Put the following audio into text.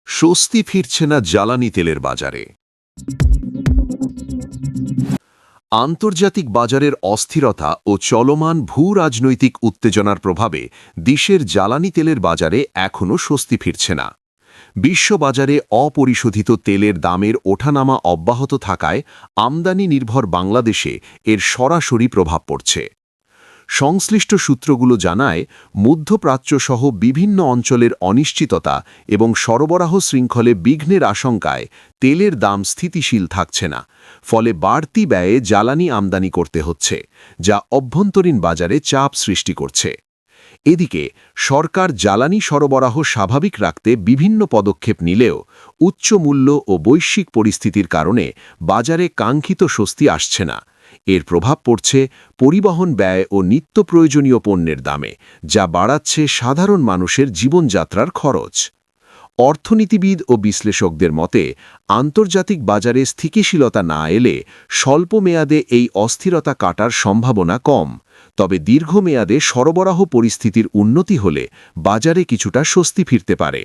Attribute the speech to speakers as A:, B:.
A: স্বস্তি ফিরছে না জ্বালানি তেলের বাজারে। আন্তর্জাতিক বাজারের অস্থিরতা ও চলমান ভূ-রাজনৈতিক উত্তেজনার প্রভাবে দেশের জ্বালানি তেলের বাজারে এখনও স্বস্তি ফিরছে না। বিশ্ববাজারে অপরিশোধিত তেলের দামের ওঠানামা অব্যাহত থাকায় আমদানি নির্ভর বাংলাদেশে এর সরাসরি প্রভাব পড়ছে। সংশ্লিষ্ট সূত্রগুলো জানায়, মধ্যপ্রাচ্যসহ বিভিন্ন অঞ্চলের অনিশ্চিততা এবং সরবরাহ শৃঙ্খলে বিঘ্নের আশঙ্কায় তেলের দাম স্থিতিশীল থাকছে না, ফলে বাড়তি ব্যয়ে জ্বালানি আমদানি করতে হচ্ছে, যা অভ্যন্তরীণ বাজারে চাপ সৃষ্টি করছে। এদিকে সরকার জ্বালানি সরবরাহ স্বাভাবিক রাখতে বিভিন্ন পদক্ষেপ নিলেও উচ্চ মূল্য ও বৈশ্বিক পরিস্থিতির কারণে বাজারে কাঙ্ক্ষিত স্বস্তি আসছে না। এর প্রভাব পড়ছে পরিবহন ব্যয় ও নিত্য প্রয়োজনীয় পণ্যের দামে, যা বাড়াচ্ছে সাধারণ মানুষের জীবনযাত্রার খরচ। অর্থনীতিবিদ ও বিশ্লেষকদের মতে, আন্তর্জাতিক বাজারে স্থিতিশীলতা না এলে স্বল্প মেয়াদে এই অস্থিরতা কাটার সম্ভাবনা কম, তবে দীর্ঘমেয়াদে সরবরাহ পরিস্থিতির উন্নতি হলে বাজারে কিছুটা স্বস্তি ফিরতে পারে।